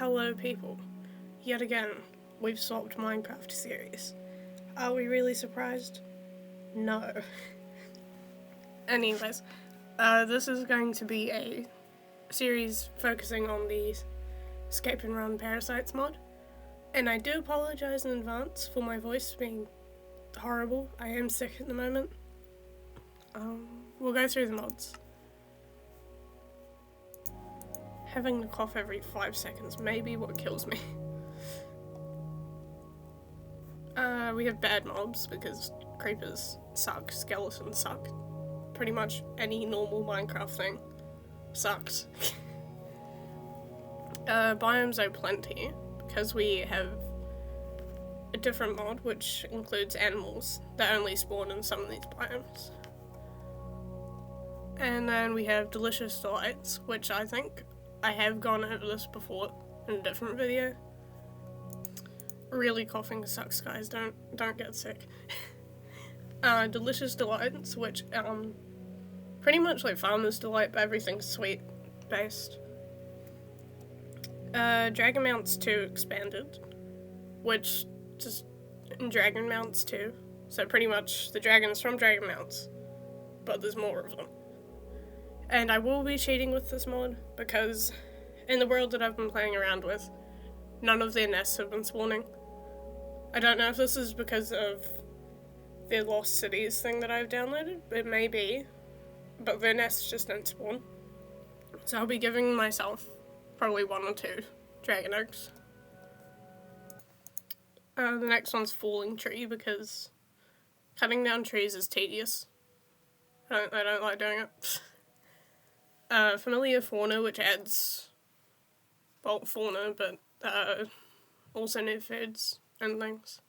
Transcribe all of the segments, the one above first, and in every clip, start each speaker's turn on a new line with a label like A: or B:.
A: Hello people, yet again, we've swapped Minecraft series. Are we really surprised? No. Anyways, this is going to be a series focusing on the Scape and Run Parasites mod. And I do apologise in advance for my voice being horrible. I am sick at the moment. We'll go through the mods. Having to cough every 5 seconds may be what kills me. We have bad mobs because creepers suck, skeletons suck. Pretty much any normal Minecraft thing sucks. Biomes O Plenty, because we have a different mod which includes animals that only spawn in some of these biomes. And then we have Delicious Delights, which I think I have gone over this before in a different video. Really coughing sucks, guys, don't get sick. Delicious Delights, which pretty much like Farmer's Delight, but everything's sweet based. Dragon Mounts 2 Expanded, which just in Dragon Mounts 2, so pretty much the dragons from Dragon Mounts, but there's more of them. And I will be cheating with this mod, because in the world that I've been playing around with, none of their nests have been spawning. I don't know if this is because of their Lost Cities thing that I've downloaded, it may be, but their nests just don't spawn. So I'll be giving myself probably 1 or 2 dragon eggs. The next one's Falling Tree, because cutting down trees is tedious. I don't like doing it. Familiar Fauna, which adds, well, fauna, but also new foods and things.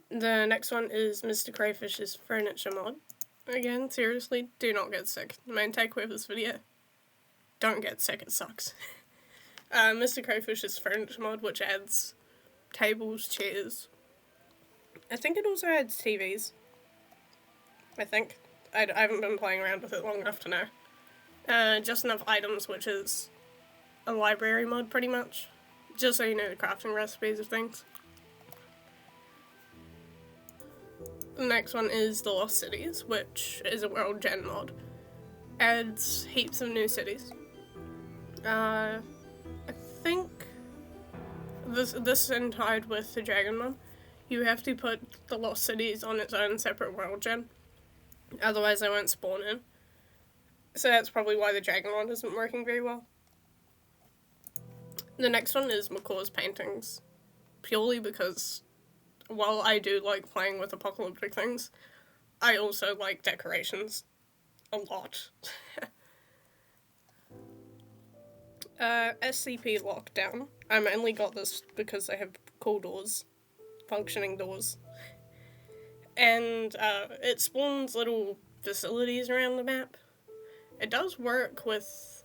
A: The next one is MrCrayfish's furniture mod. Again, seriously, do not get sick. The main takeaway of this video, don't get sick, it sucks. MrCrayfish's furniture mod, which adds tables, chairs. I think it also adds TVs. I think. I haven't been playing around with it long enough to know. Just Enough Items, which is a library mod, pretty much. Just so you know the crafting recipes of things. The next one is The Lost Cities, which is a world gen mod. Adds heaps of new cities. I think this in tied with the Dragon one. You have to put the Lost Cities on its own separate world gen. Otherwise they won't spawn in. So that's probably why the Dragon one isn't working very well. The next one is Macaw's paintings. Purely because while I do like playing with apocalyptic things, I also like decorations a lot. SCP Lockdown. I mainly got this because they have cool doors. Functioning doors. And it spawns little facilities around the map. It does work with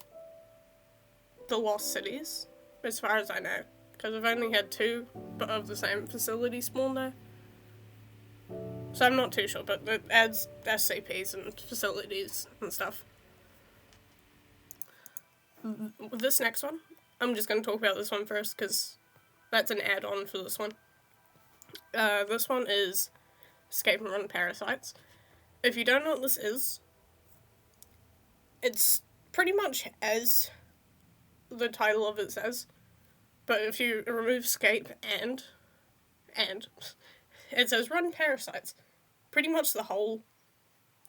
A: the Lost Cities, as far as I know, because I've only had 2 but of the same facility spawn there. So I'm not too sure, but it adds SCPs and facilities and stuff. This next one, I'm just going to talk about this one first, because that's an add-on for this one. This one is Scape and Run Parasites. If you don't know what this is, it's pretty much as the title of it says, but if you remove Scape and it says Run Parasites. Pretty much the whole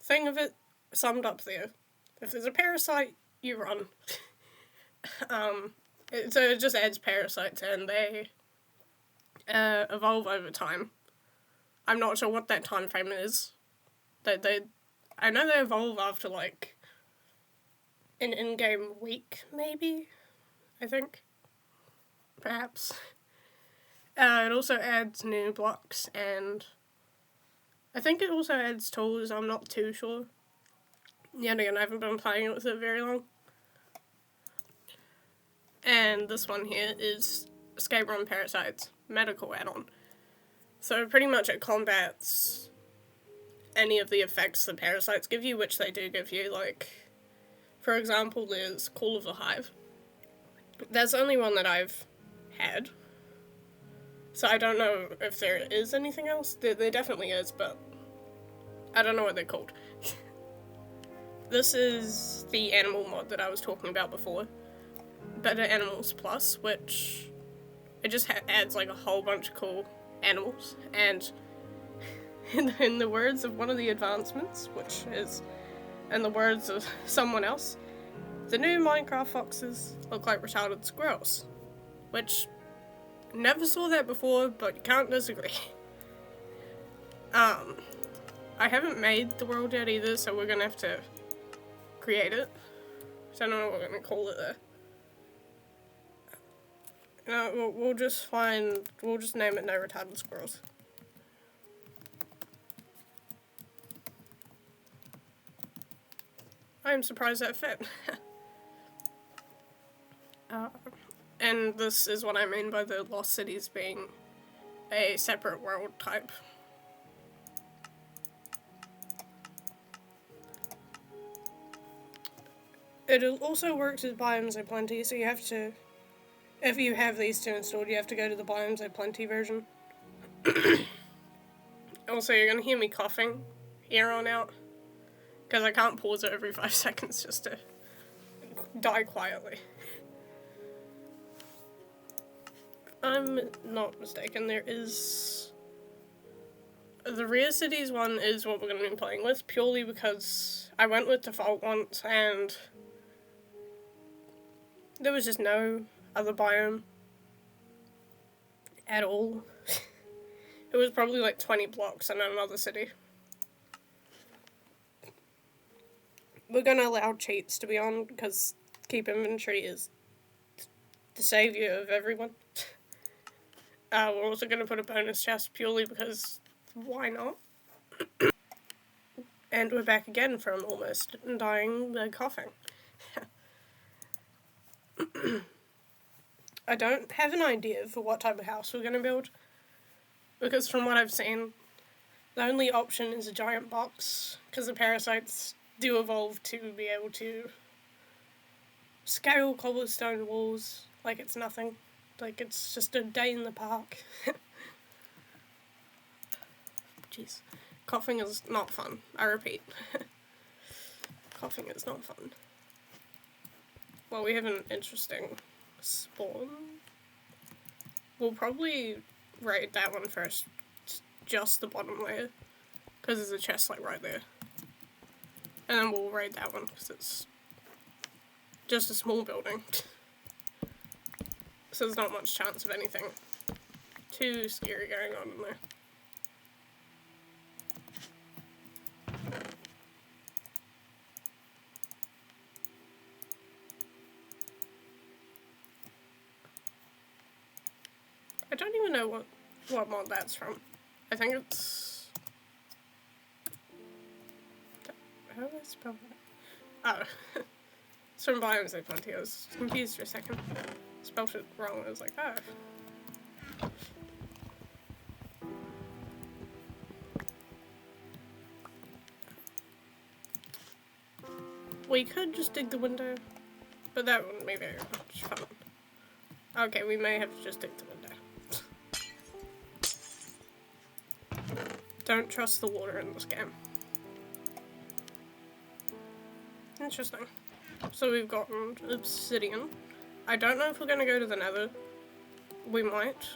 A: thing of it summed up there. If there's a parasite, you run. So it just adds parasites and they evolve over time. I'm not sure what that time frame is. I know they evolve after like an in-game week, maybe? I think. Perhaps. It also adds new blocks and I think it also adds tools, I'm not too sure. Yet again, I haven't been playing with it very long. And this one here is Scape Run Parasites Medical Addon. So pretty much it combats any of the effects the parasites give you, which they do give you, like, for example, there's Call of the Hive. That's the only one that I've had. So I don't know if there is anything else. There definitely is, but I don't know what they're called. This is the animal mod that I was talking about before. Better Animals Plus, which it just adds like a whole bunch of cool animals. And in the words of one of the advancements, which is in the words of someone else, the new Minecraft foxes look like retarded squirrels. Which, never saw that before, but you can't disagree. I haven't made the world yet either, so we're gonna have to create it. So I don't know what we're gonna call it there. No, we'll just name it No Retarded Squirrels. I'm surprised that fit. And this is what I mean by the Lost Cities being a separate world type. It also works with Biomes O Plenty, so you have to, if you have these two installed, you have to go to the Biomes O Plenty version. Also, you're going to hear me coughing here on out, because I can't pause it every 5 seconds just to die quietly. If I'm not mistaken, there is... The Rare Cities one is what we're going to be playing with, purely because I went with default once, and there was just no other biome at all. It was probably like 20 blocks in another city. We're going to allow cheats to be on, because keep inventory is the saviour of everyone. We're also going to put a bonus chest purely because why not? And we're back again from almost dying by coughing. I don't have an idea for what type of house we're going to build, because from what I've seen, the only option is a giant box, because the parasites do evolve to be able to scale cobblestone walls like it's nothing. Like it's just a day in the park. Jeez. Coughing is not fun. I repeat. Coughing is not fun. Well, we have an interesting spawn. We'll probably raid that one first. Just the bottom layer. Because there's a chest like right there. And then we'll raid that one because it's just a small building. So there's not much chance of anything too scary going on in there. I don't even know what mod that's from. I think it's... How do I spell that? Oh. It's from Biomes O Plenty. I was confused for a second. Spelled it wrong. I was like, oh. We could just dig the window, but that wouldn't be very much fun. Okay, we may have to just dig the window. Don't trust the water in this game. Interesting. So we've gotten obsidian. I don't know if we're going to go to the nether. We might.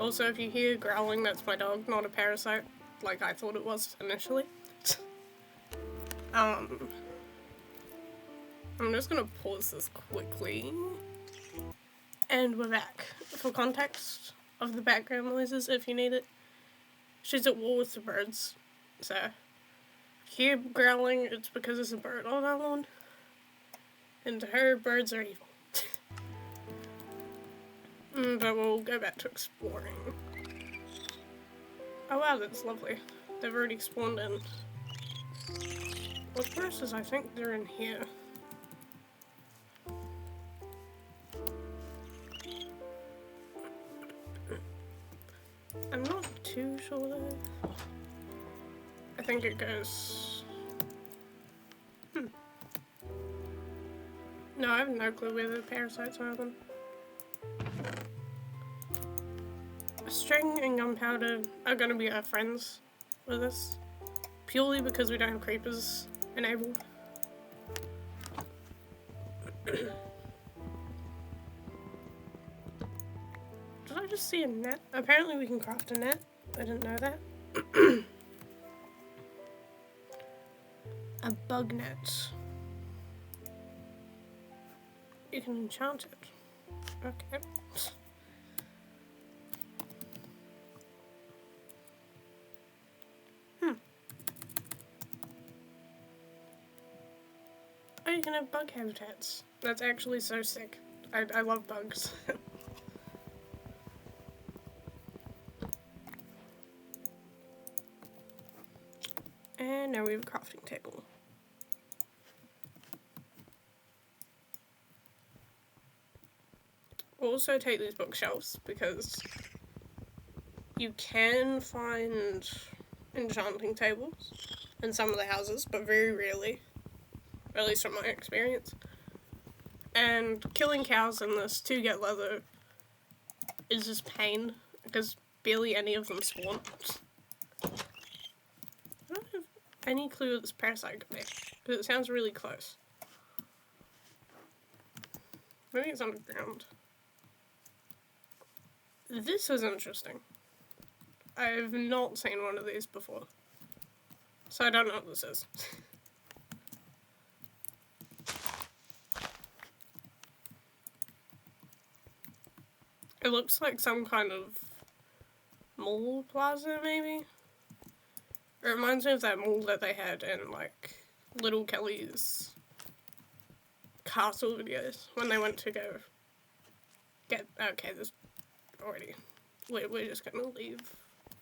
A: Also, if you hear growling, that's my dog, not a parasite, like I thought it was initially. I'm just going to pause this quickly. And we're back. For context of the background noises, if you need it. She's at war with the birds, so if you hear growling, it's because there's a bird on our lawn. And to her, birds are evil. But we'll go back to exploring. Oh wow, that's lovely. They've already spawned in. What verses? I think they're in here. I'm not too sure though. I think it goes... No, I have no clue where the parasites are then. String and gunpowder are going to be our friends with us, purely because we don't have creepers enabled. Did I just see a net? Apparently we can craft a net. I didn't know that. A bug net. You can enchant it. Okay. Oh, you can have bug habitats. That's actually so sick. I love bugs. And now we have a crafting table. We'll also take these bookshelves because you can find enchanting tables in some of the houses, but very rarely. At least from my experience. And killing cows in this to get leather is just pain, because barely any of them spawn. I don't have any clue what this parasite could be, because it sounds really close. Maybe it's underground. This is interesting. I've not seen one of these before, so I don't know what this is. It looks like some kind of mall plaza, maybe? It reminds me of that mall that they had in, like, Little Kelly's castle videos when they went to go get... Okay, there's already... We're just gonna leave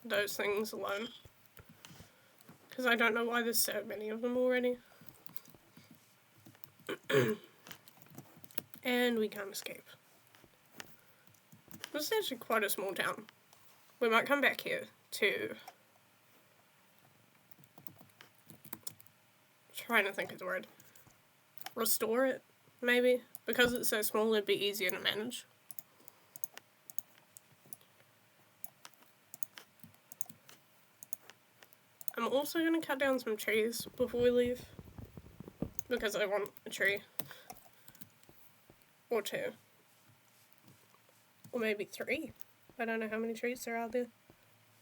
A: those things alone. Because I don't know why there's so many of them already. And we can't escape. This is actually quite a small town. We might come back here to... Trying to think of the word. Restore it, maybe? Because it's so small, it'd be easier to manage. I'm also going to cut down some trees before we leave. Because I want a tree. Or two. Or maybe 3. I don't know how many trees there are there.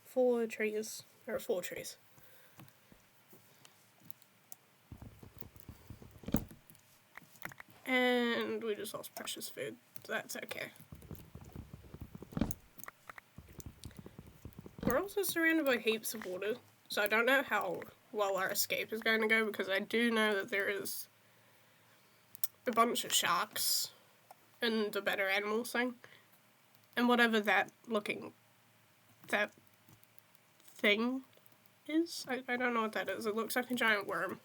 A: 4 trees. There are 4 trees. And we just lost precious food. So that's okay. We're also surrounded by heaps of water. So I don't know how well our escape is going to go, because I do know that there is a bunch of sharks in the better animals thing. And whatever that thing is, I don't know what that is. It looks like a giant worm.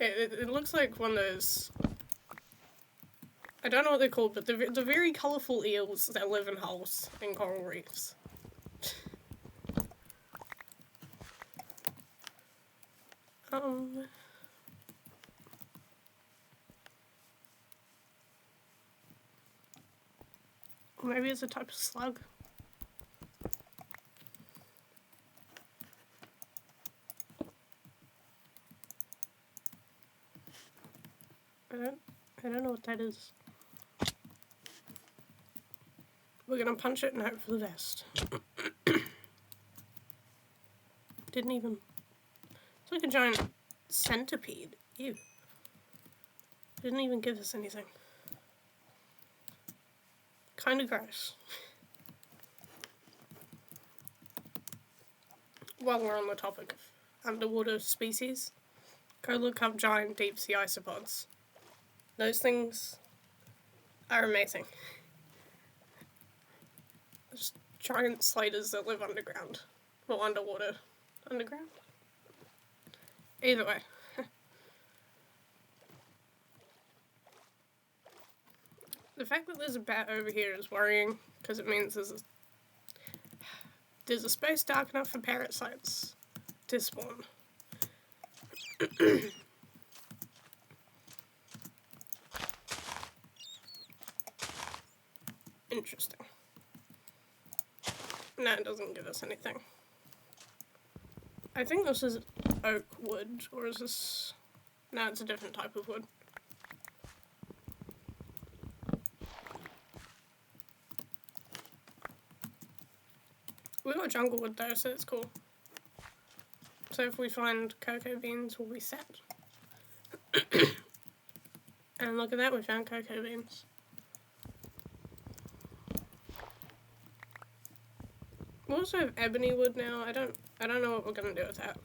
A: It looks like one of those, I don't know what they're called, but the very colourful eels that live in hulls in coral reefs. Maybe it's a type of slug. I don't know what that is. We're gonna punch it and hope for the best. Didn't even... It's like a giant centipede. Ew. Didn't even give us anything. Kind of gross. While we're on the topic of underwater species, go look up giant deep sea isopods. Those things are amazing. Just giant sliders that live underground. Well, underwater. Underground? Either way. The fact that there's a bat over here is worrying, because it means there's a space dark enough for parasites to spawn. Interesting. No, it doesn't give us anything. I think this is oak wood, or is this... No, it's a different type of wood. We got jungle wood though, so it's cool. So if we find cocoa beans, we'll be set. And look at that, we found cocoa beans. We also have ebony wood now. I don't know what we're gonna do with that.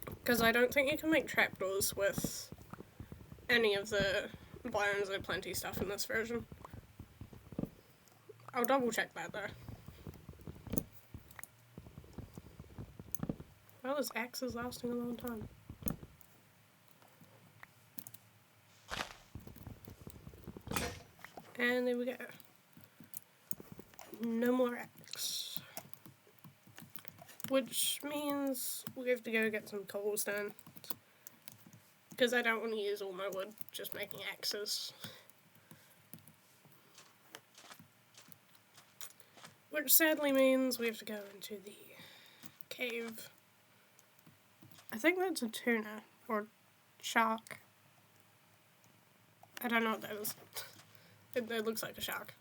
A: Because I don't think you can make trapdoors with any of the Biomes O Plenty stuff in this version. I'll double check that though. Well, this axe is lasting a long time. And there we go. No more axe. Which means we have to go get some cobblestone. Because I don't want to use all my wood just making axes. Which sadly means we have to go into the cave. I think that's a tuna or shark. I don't know what that is. It looks like a shark.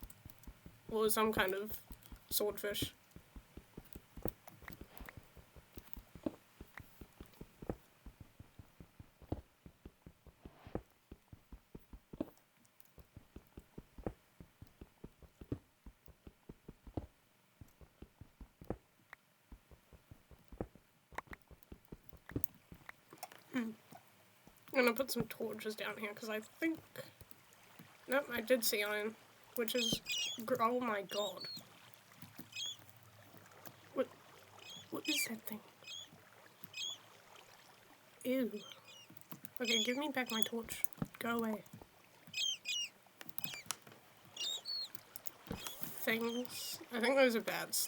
A: Or some kind of swordfish. I'm gonna put some torches down here because I think... Nope, I did see iron, which is... Oh my god. What is that thing? Ew. Okay, give me back my torch. Go away. Things. I think those are bats.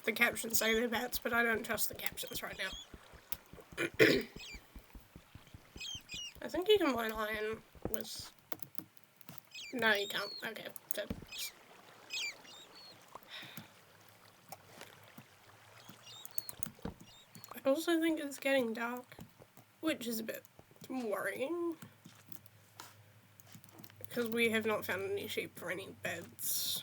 A: The captions say they're bats, but I don't trust the captions right now. I think you can mine iron with... No, you can't. Okay. That's... I also think it's getting dark, which is a bit worrying. Because we have not found any sheep for any beds.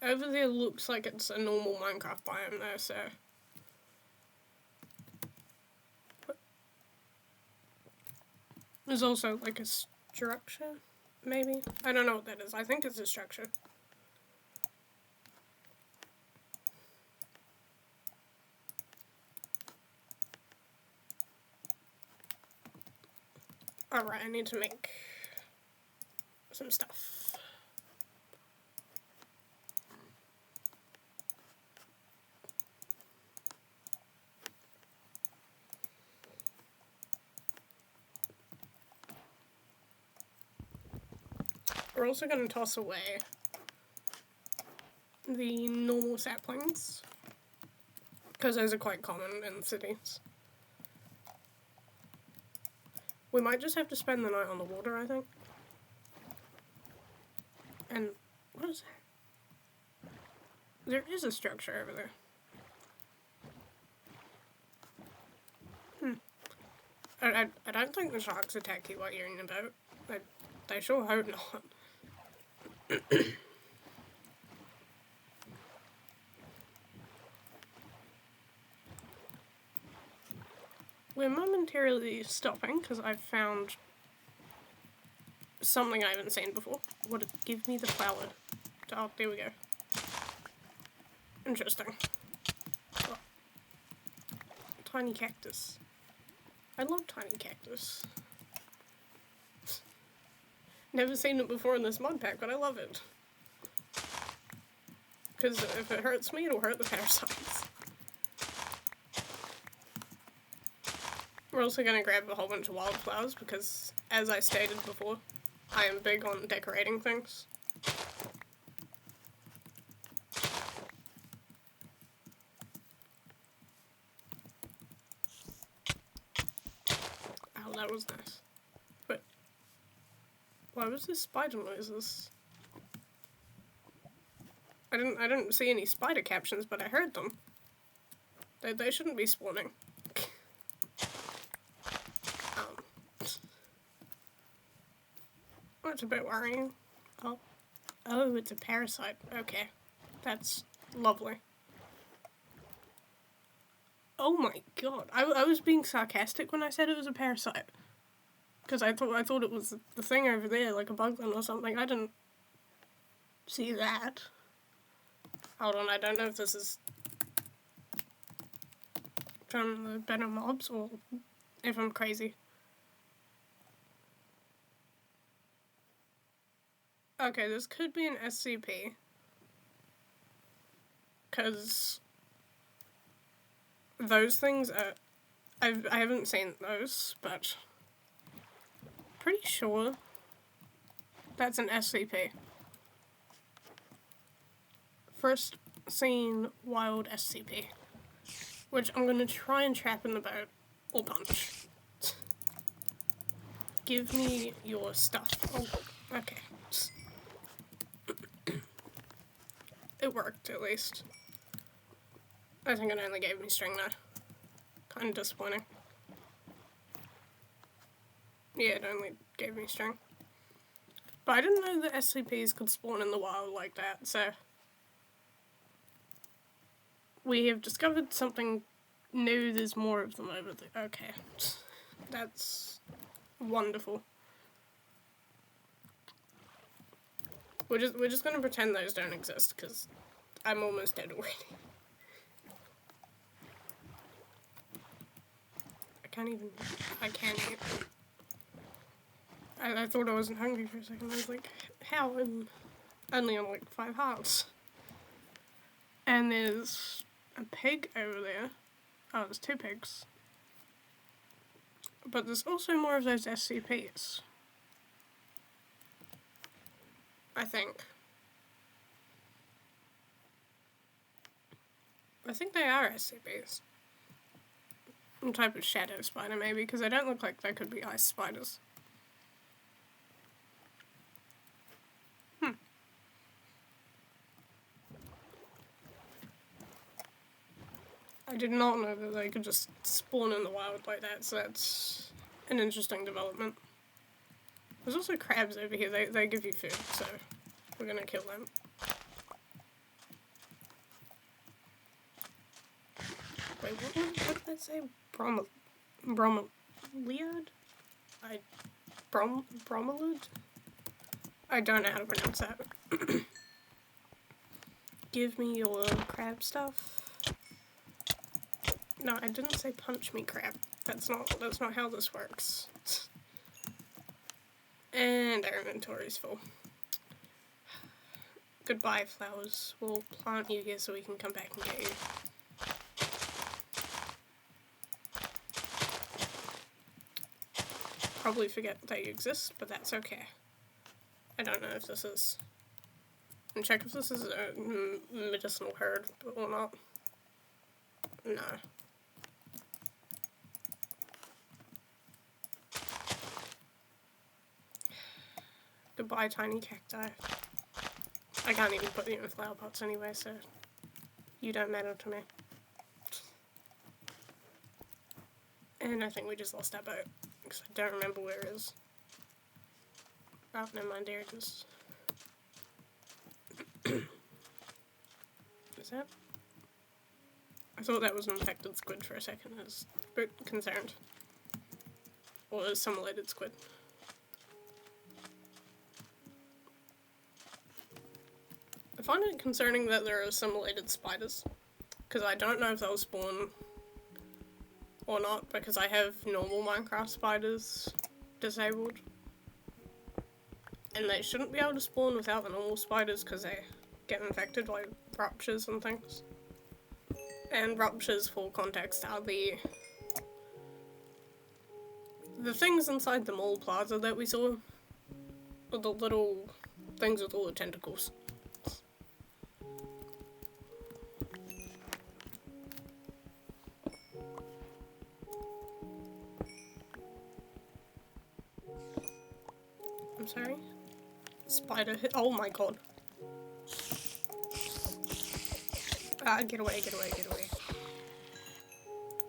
A: Over there looks like it's a normal Minecraft biome though, so... There's also like a structure, maybe? I don't know what that is. I think it's a structure. Alright, I need to make some stuff. We're also going to toss away the normal saplings, because those are quite common in cities. We might just have to spend the night on the water, I think. And what is that? There is a structure over there. I don't think the sharks attack you while you're in the boat. They sure hope not. We're momentarily stopping because I've found something I haven't seen before. What? Give me the flower. Oh, there we go. Interesting. Oh. Tiny cactus. I love tiny cactus. Never seen it before in this mod pack, but I love it. Because if it hurts me, it'll hurt the parasites. We're also going to grab a whole bunch of wildflowers because, as I stated before, I am big on decorating things. Oh, that was nice. But why was this spider noises? I didn't see any spider captions, but I heard them. They shouldn't be spawning. That's a bit worrying. Oh, it's a parasite. Okay, that's lovely. Oh my god, I was being sarcastic when I said it was a parasite. Because I thought it was the thing over there, like a bugman or something. I didn't see that. Hold on, I don't know if this is from the better mobs or if I'm crazy. Okay, this could be an SCP. Because those things are... I haven't seen those, but pretty sure that's an SCP. First seen wild SCP. Which I'm going to try and trap in the boat or punch. Give me your stuff. Oh, okay. It worked, at least. I think it only gave me string, though. Kind of disappointing. Yeah, it only gave me string. But I didn't know that SCPs could spawn in the wild like that, so... We have discovered something new. There's more of them over there. Okay. That's wonderful. We're just gonna pretend those don't exist, because I'm almost dead already. I can't eat. I thought I wasn't hungry for a second. I was like, how? I'm only on like 5 hearts. And there's a pig over there. Oh, there's 2 pigs. But there's also more of those SCPs. I think. I think they are SCPs. Some type of shadow spider, maybe, because they don't look like they could be ice spiders. I did not know that they could just spawn in the wild like that, so that's an interesting development. There's also crabs over here. They give you food, so we're gonna kill them. Wait, what did that say? Bromeliad? Bromelid? I don't know how to pronounce that. Give me your crab stuff. No, I didn't say punch me, crab. That's not how this works. And our inventory's full. Goodbye, flowers. We'll plant you here so we can come back and get you. Probably forget that you exist, but that's okay. I don't know if this is... And check if this is a medicinal herb or not. No. Goodbye, tiny cacti. I can't even put you in flower pots anyway, so you don't matter to me. And I think we just lost our boat, because I don't remember where it is. Oh, never mind, there it is. Is that? I thought that was an infected squid for a second. I was a bit concerned. Or a simulated squid. I find it concerning that there are assimilated spiders, because I don't know if they'll spawn or not, because I have normal Minecraft spiders disabled. And they shouldn't be able to spawn without the normal spiders, because they get infected by ruptures and things. And ruptures, for context, are the things inside the mall plaza that we saw. Or the little things with all the tentacles. I'm sorry. Spider hit. Oh my god. Ah, get away, get away, get away.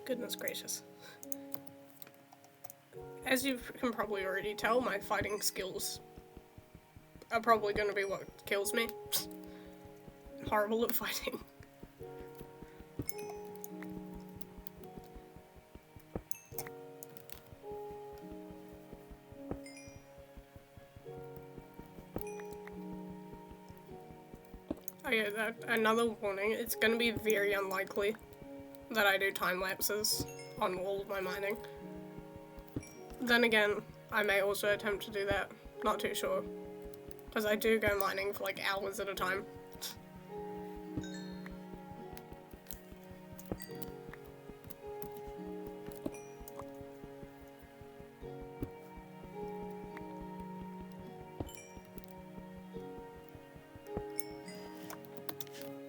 A: Goodness gracious. As you can probably already tell, my fighting skills are probably going to be what kills me. I'm horrible at fighting. Oh yeah, another warning, it's going to be very unlikely that I do time lapses on all of my mining. Then again, I may also attempt to do that, not too sure. Because I do go mining for like hours at a time.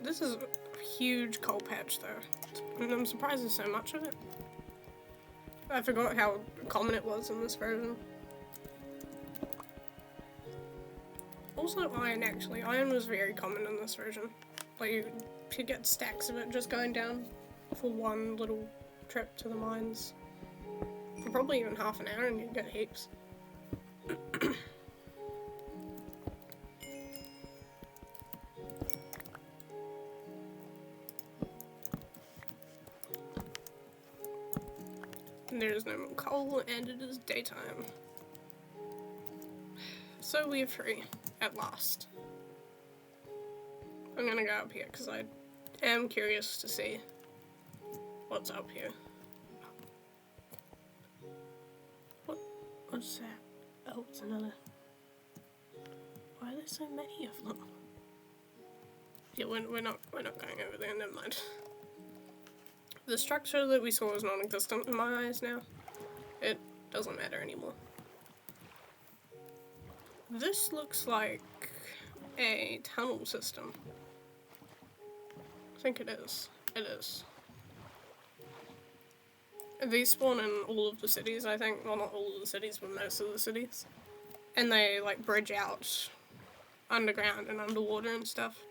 A: This is a huge coal patch though, and I'm surprised there's so much of it. I forgot how common it was in this version. Also iron, actually. Iron was very common in this version. Like, you could get stacks of it just going down for one little trip to the mines. For probably even half an hour and you'd get heaps. There is no more coal, and it is daytime. So we are free, at last. I'm gonna go up here, because I am curious to see what's up here. What's that? Oh, it's another. Why are there so many of them? Yeah, we're not going over there, never mind. The structure that we saw is non-existent in my eyes now. It doesn't matter anymore. This looks like a tunnel system. I think it is. It is. These spawn in all of the cities, I think. Well, not all of the cities, but most of the cities. And they, like, bridge out underground and underwater and stuff.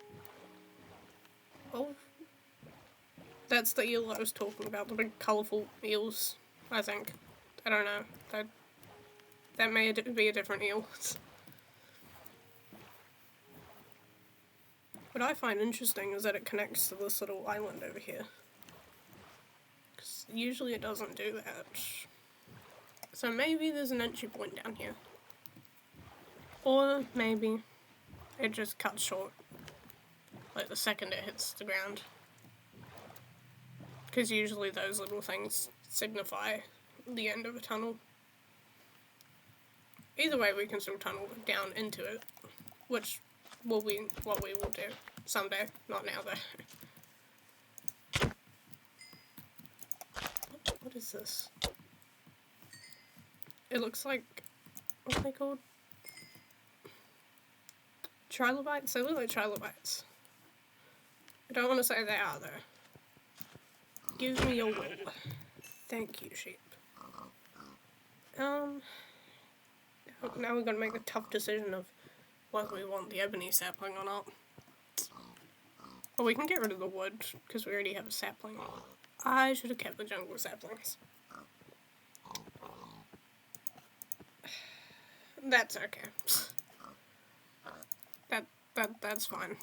A: Oh. That's the eel I was talking about, the big colourful eels, I think. I don't know. That may be a different eel. What I find interesting is that it connects to this little island over here. Because usually it doesn't do that. So maybe there's an entry point down here. Or maybe it just cuts short, like the second it hits the ground. Because usually those little things signify the end of a tunnel. Either way, we can still tunnel down into it, which will be what we will do someday, not now though. What is this? It looks like, what are they called? Trilobites? They look like trilobites. I don't want to say they are though. Give me your wool. Thank you, sheep. Now we're gonna make the tough decision of whether we want the ebony sapling or not. Well, we can get rid of the wood, because we already have a sapling. I should have kept the jungle saplings. That's okay. That's fine.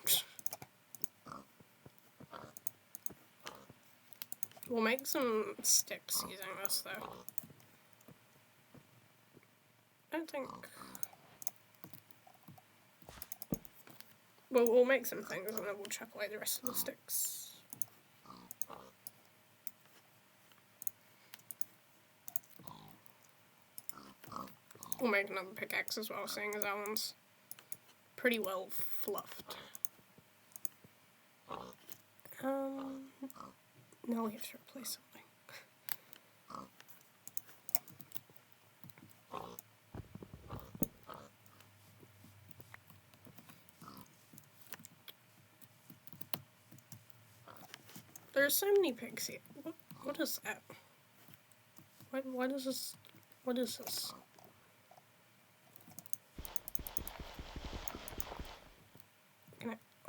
A: We'll make some sticks using this, though. I don't think... Well, we'll make some things and then we'll chuck away the rest of the sticks. We'll make another pickaxe as well, seeing as that one's pretty well fluffed. Now we have to replace something. There are so many pigs here. What is that? What is this? What is this?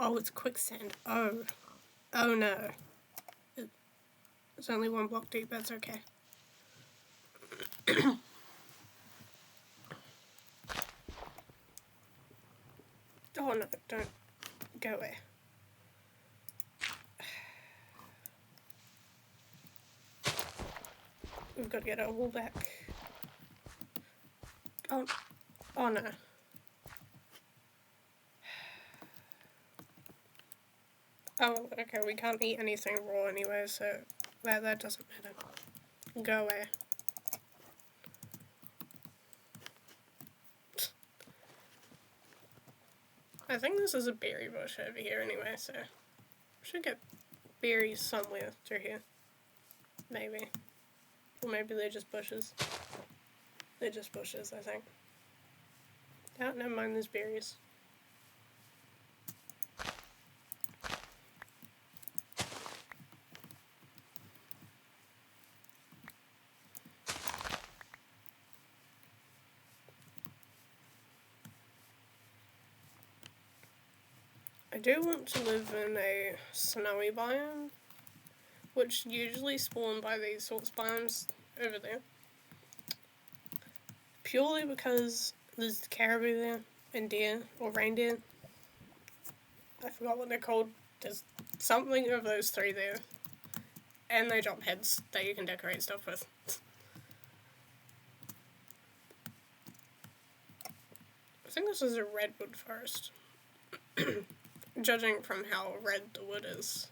A: Oh, it's quicksand. Oh. Oh no. It's only 1 block deep, that's okay. Oh no, don't go away. We've got to get our wool back. Oh no. Oh, okay, we can't eat anything raw anyway, so that doesn't matter. Go away. I think this is a berry bush over here anyway, so we should get berries somewhere through here. Maybe. Or maybe they're just bushes. They're just bushes, I think. Oh, never mind, there's berries. I do want to live in a snowy biome, which usually spawn by these sorts of biomes over there. Purely because there's caribou there, and deer, or reindeer. I forgot what they're called. There's something of those 3 there. And they drop heads that you can decorate stuff with. I think this is a redwood forest. Judging from how red the wood is.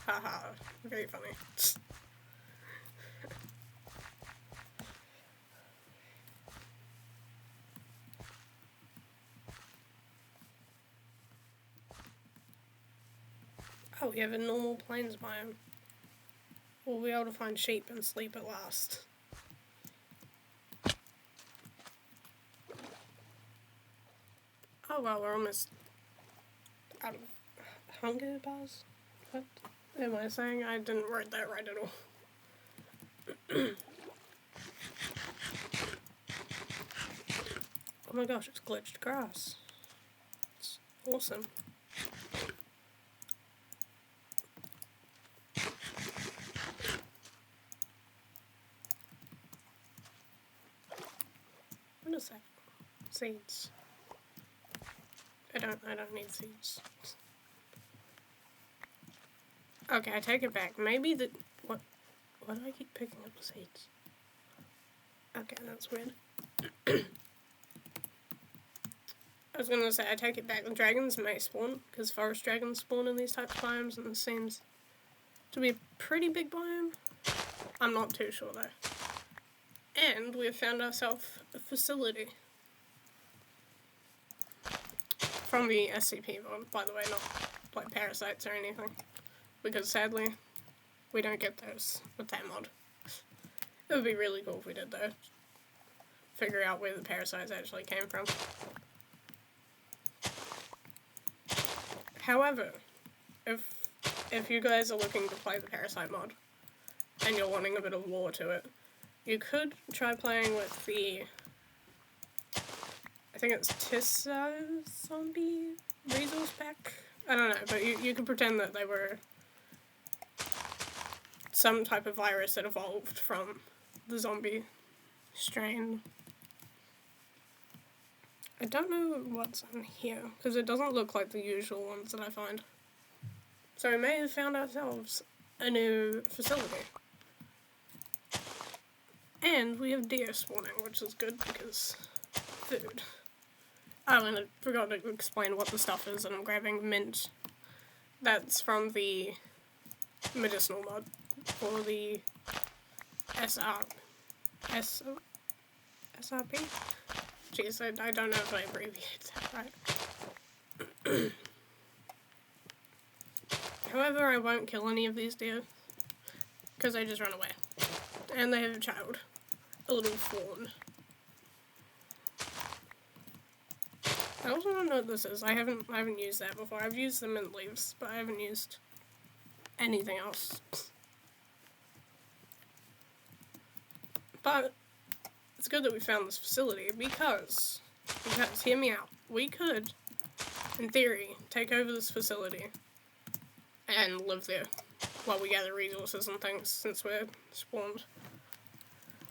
A: Haha, very funny. Oh, we have a normal plains biome. We'll be able to find sheep and sleep at last. Oh well, we're almost out of hunger bars? What am I saying? I didn't write that right at all. Oh my gosh, it's glitched grass. It's awesome. What is that? Seeds. I don't need seeds. Okay, I take it back. Maybe the what do I keep picking up seeds? Okay, that's weird. I was gonna say I take it back. The dragons may spawn because forest dragons spawn in these types of biomes, and this seems to be a pretty big biome. I'm not too sure though. And we have found ourselves a facility. From the SCP mod, by the way, not like parasites or anything. Because sadly, we don't get those with that mod. It would be really cool if we did though. Figure out where the parasites actually came from. However, if you guys are looking to play the parasite mod, and you're wanting a bit of lore to it, you could try playing with the, I think it's Tissa zombie resource pack? I don't know, but you could pretend that they were some type of virus that evolved from the zombie strain. I don't know what's in here, because it doesn't look like the usual ones that I find. So we may have found ourselves a new facility. And we have deer spawning, which is good because food. Oh, and I forgot to explain what the stuff is, and I'm grabbing mint. That's from the medicinal mod for the SRP? Jeez, I don't know if I abbreviate that right. However, I won't kill any of these deer, because they just run away. And they have a child. A little fawn. I also don't know what this is. I haven't used that before. I've used the mint leaves, but I haven't used anything else. But it's good that we found this facility because hear me out. We could in theory, take over this facility and live there while we gather resources and things, since we're spawned.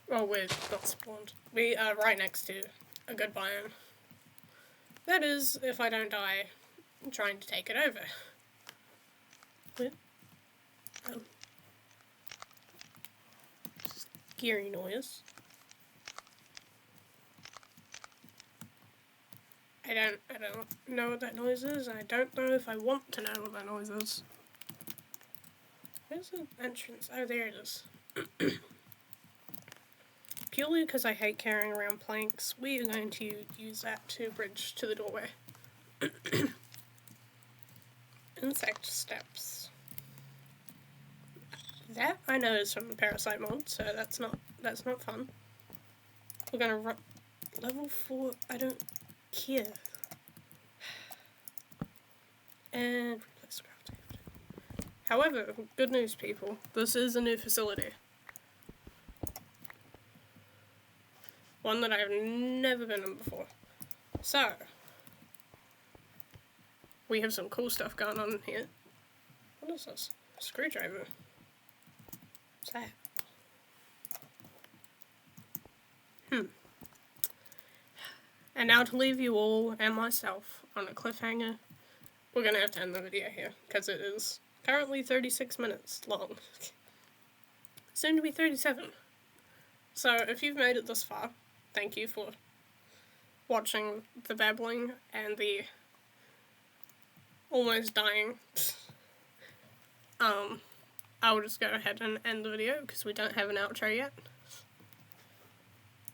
A: Well, we're not spawned. We are right next to a good biome. That is, if I don't die trying to take it over. What? Scary noise. I don't know what that noise is, and I don't know if I want to know what that noise is. Where's the entrance? Oh, there it is. Purely because I hate carrying around planks, we are going to use that to bridge to the doorway. Insect steps. That I know is from the Parasite mod, so that's not fun. We're gonna run level 4. I don't care. And replace crafting. However, good news, people. This is a new facility. One that I've never been in before. So, we have some cool stuff going on in here. What is this? A screwdriver. What's that? And now to leave you all and myself on a cliffhanger, we're gonna have to end the video here, because it is currently 36 minutes long. Soon to be 37. So if you've made it this far, thank you for watching the babbling and the almost dying. I will just go ahead and end the video because we don't have an outro yet.